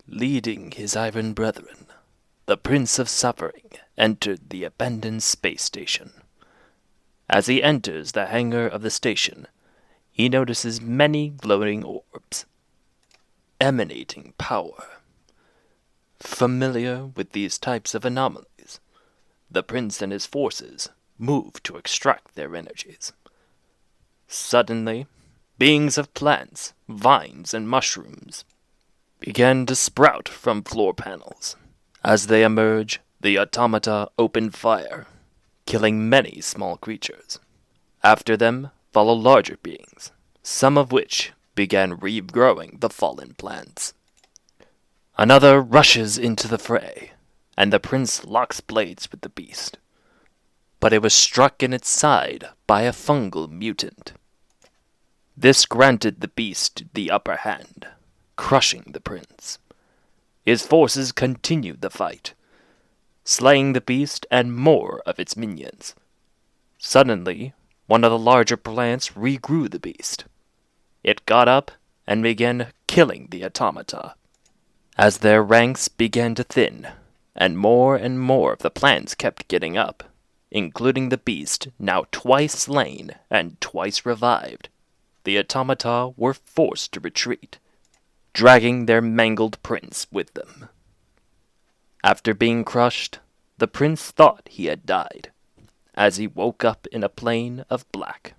Leading his iron brethren, the Prince of Suffering entered the abandoned space station. As he enters the hangar of the station, he notices many glowing orbs, emanating power. Familiar with these types of anomalies, the prince and his forces move to extract their energies. Suddenly, beings of plants, vines, and mushrooms began to sprout from floor panels. As they emerge, the automata open fire, killing many small creatures. After them follow larger beings, some of which began regrowing the fallen plants. Another rushes into the fray, and the prince locks blades with the beast. But it was struck in its side by a fungal mutant. This granted the beast the upper hand, crushing the prince. His forces continued the fight, slaying the beast and more of its minions. Suddenly, one of the larger plants regrew the beast. It got up and began killing the automata. As their ranks began to thin, and more of the plants kept getting up, including the beast now twice slain and twice revived, the automata were forced to retreat, dragging their mangled prince with them. After being crushed, the prince thought he had died, as he woke up in a plane of black.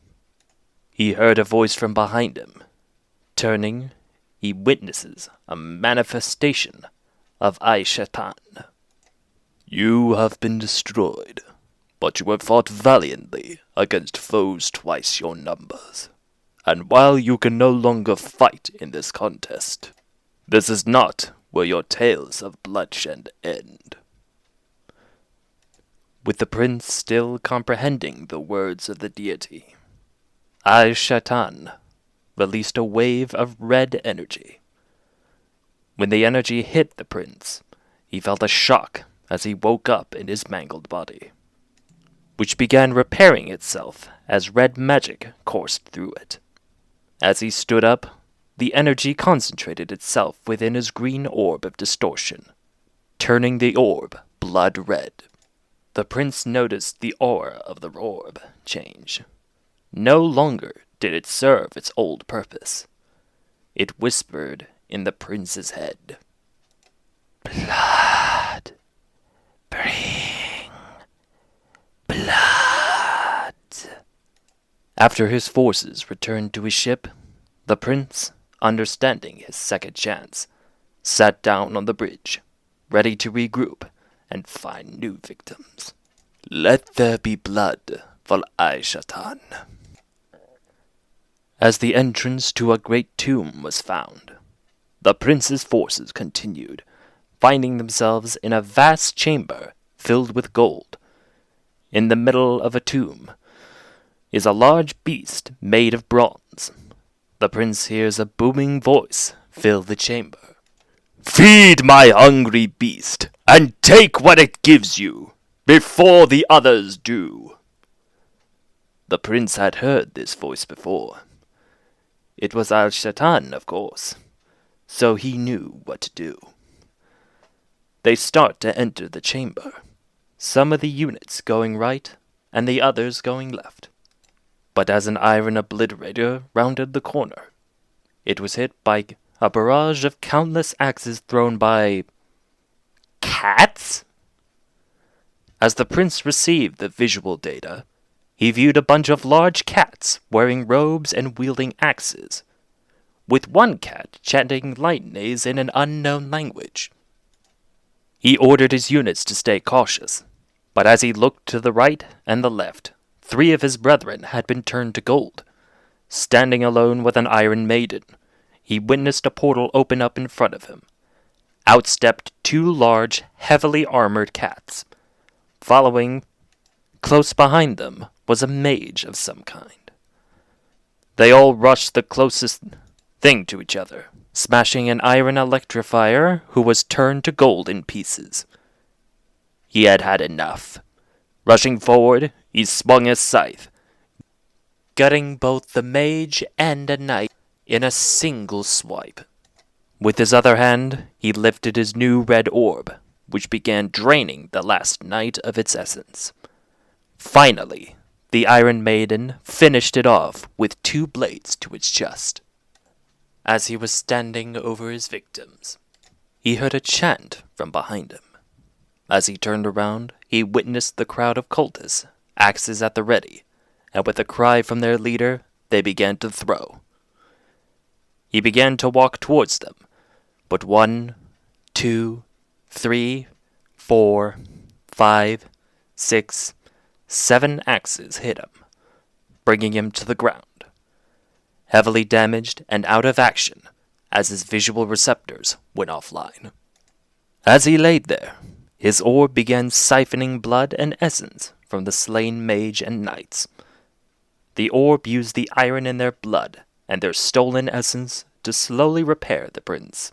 He heard a voice from behind him. Turning, he witnesses a manifestation of Aishatan. "You have been destroyed, but you have fought valiantly against foes twice your numbers. And while you can no longer fight in this contest, this is not where your tales of bloodshed end." With the prince still comprehending the words of the deity, Aishatan released a wave of red energy. When the energy hit the prince, he felt a shock as he woke up in his mangled body, which began repairing itself as red magic coursed through it. As he stood up, the energy concentrated itself within his green orb of distortion, turning the orb blood red. The prince noticed the aura of the orb change. No longer did it serve its old purpose. It whispered in the prince's head, "Blood, bring blood." After his forces returned to his ship, the prince, understanding his second chance, sat down on the bridge, ready to regroup and find new victims. Let there be blood for Aishatan. As the entrance to a great tomb was found, the prince's forces continued, finding themselves in a vast chamber filled with gold. In the middle of a tomb is a large beast made of bronze. The prince hears a booming voice fill the chamber. "Feed my hungry beast, and take what it gives you, before the others do." The prince had heard this voice before. It was Aishatan, of course, so he knew what to do. They start to enter the chamber, some of the units going right and the others going left. But as an iron obliterator rounded the corner, it was hit by a barrage of countless axes thrown by cats? As the prince received the visual data, he viewed a bunch of large cats wearing robes and wielding axes, with one cat chanting litanies in an unknown language. He ordered his units to stay cautious, but as he looked to the right and the left, 3 of his brethren had been turned to gold. Standing alone with an iron maiden, he witnessed a portal open up in front of him. Out stepped 2 large, heavily armored cats. Following, close behind them, was a mage of some kind. They all rushed the closest thing to each other, smashing an iron electrifier who was turned to gold in pieces. He had had enough. Rushing forward, he swung his scythe, gutting both the mage and a knight in a single swipe. With his other hand, he lifted his new red orb, which began draining the last knight of its essence. Finally, the Iron Maiden finished it off with 2 blades to its chest. As he was standing over his victims, he heard a chant from behind him. As he turned around, he witnessed the crowd of cultists, axes at the ready, and with a cry from their leader, they began to throw. He began to walk towards them, but 1, 2, 3, 4, 5, 6, 7 axes hit him, bringing him to the ground, heavily damaged and out of action as his visual receptors went offline. As he laid there, his orb began siphoning blood and essence from the slain mage and knights. The orb used the iron in their blood and their stolen essence to slowly repair the prince.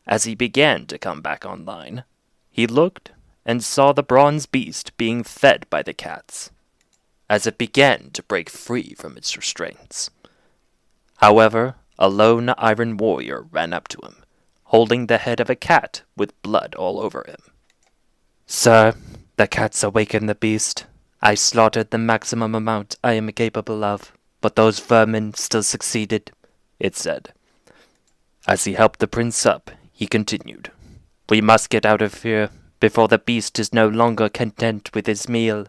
As he began to come back online, he looked and saw the bronze beast being fed by the cats, as it began to break free from its restraints. However, a lone iron warrior ran up to him, holding the head of a cat with blood all over him. "Sir, the cats awakened the beast. I slaughtered the maximum amount I am capable of, but those vermin still succeeded," it said. As he helped the prince up, he continued, "We must get out of here before the beast is no longer content with his meal."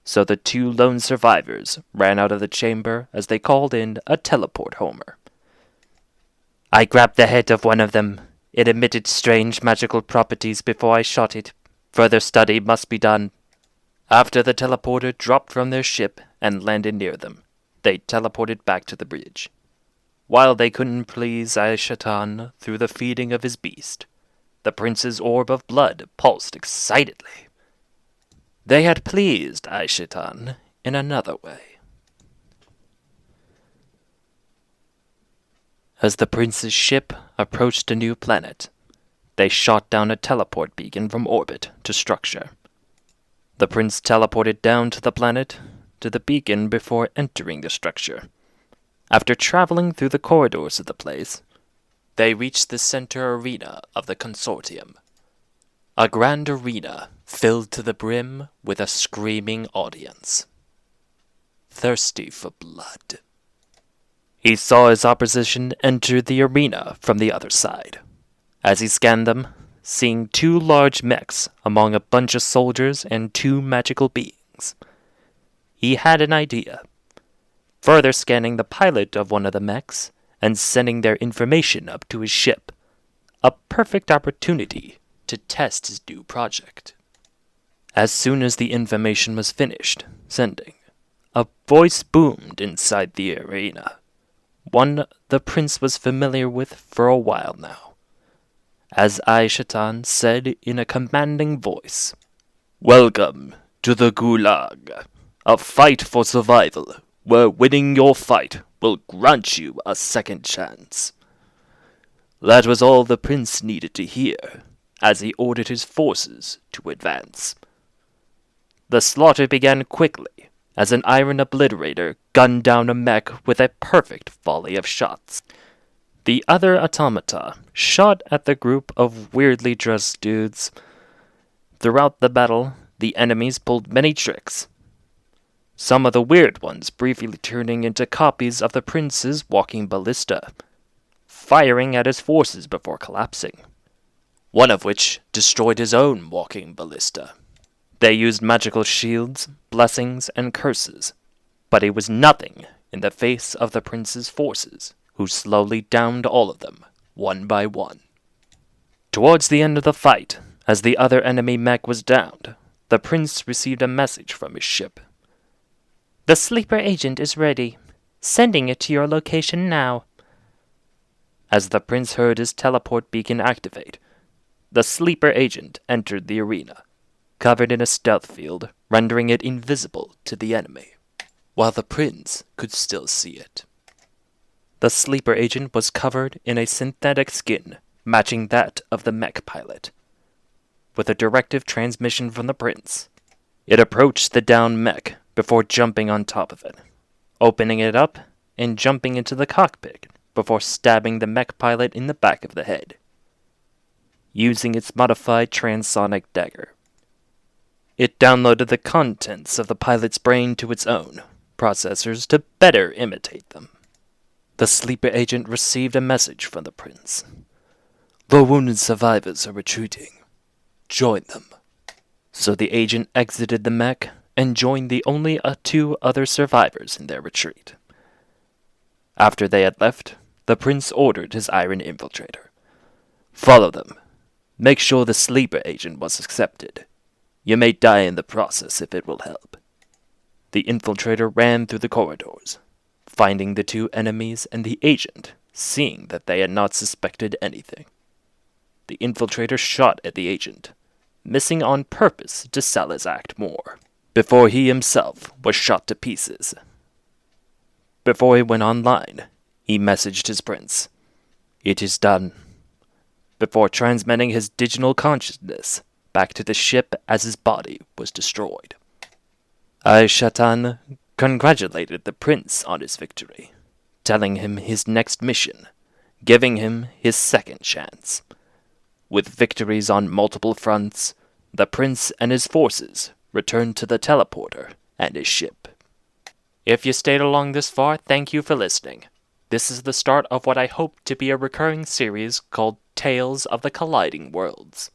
So the 2 lone survivors ran out of the chamber as they called in a teleport homer. "I grabbed the head of one of them. It emitted strange magical properties before I shot it. Further study must be done." After the teleporter dropped from their ship and landed near them, they teleported back to the bridge. While they couldn't please Aishatan through the feeding of his beast, the prince's orb of blood pulsed excitedly. They had pleased Aishatan in another way. As the prince's ship approached a new planet, they shot down a teleport beacon from orbit to structure. The prince teleported down to the planet, to the beacon before entering the structure. After traveling through the corridors of the place, they reached the center arena of the consortium. A grand arena filled to the brim with a screaming audience, thirsty for blood. He saw his opposition enter the arena from the other side. As he scanned them, seeing 2 large mechs among a bunch of soldiers and 2 magical beings, he had an idea. Further scanning the pilot of one of the mechs and sending their information up to his ship, a perfect opportunity to test his new project. As soon as the information was finished sending, a voice boomed inside the arena, one the prince was familiar with for a while now. As Aishatan said in a commanding voice, "Welcome to the Gulag, a fight for survival, where winning your fight will grant you a second chance." That was all the prince needed to hear, as he ordered his forces to advance. The slaughter began quickly, as an iron obliterator gunned down a mech with a perfect volley of shots. The other automata shot at the group of weirdly dressed dudes. Throughout the battle, the enemies pulled many tricks, some of the weird ones briefly turning into copies of the prince's walking ballista, firing at his forces before collapsing, one of which destroyed his own walking ballista. They used magical shields, blessings, and curses, but it was nothing in the face of the prince's forces, who slowly downed all of them, one by one. Towards the end of the fight, as the other enemy mech was downed, the prince received a message from his ship. "The sleeper agent is ready. Sending it to your location now." As the prince heard his teleport beacon activate, the sleeper agent entered the arena, covered in a stealth field, rendering it invisible to the enemy, while the prince could still see it. The sleeper agent was covered in a synthetic skin matching that of the mech pilot. With a directive transmission from the prince, it approached the downed mech before jumping on top of it, opening it up and jumping into the cockpit before stabbing the mech pilot in the back of the head, using its modified transonic dagger. It downloaded the contents of the pilot's brain to its own processors to better imitate them. The sleeper agent received a message from the prince. "The wounded survivors are retreating. Join them." So the agent exited the mech and joined the only two other survivors in their retreat. After they had left, the prince ordered his iron infiltrator. "Follow them. Make sure the sleeper agent was accepted. You may die in the process if it will help." The infiltrator ran through the corridors, finding the two enemies and the agent, seeing that they had not suspected anything. The infiltrator shot at the agent, missing on purpose to sell his act more, before he himself was shot to pieces. Before he went online, he messaged his prince, "It is done," before transmitting his digital consciousness back to the ship as his body was destroyed. Shatan congratulated the prince on his victory, telling him his next mission, giving him his second chance. With victories on multiple fronts, the prince and his forces returned to the teleporter and his ship. If you stayed along this far, thank you for listening. This is the start of what I hope to be a recurring series called Tales of the Colliding Worlds.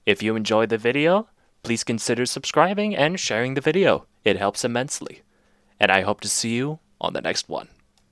If you enjoyed the video, please consider subscribing and sharing the video. It helps immensely. And I hope to see you on the next one.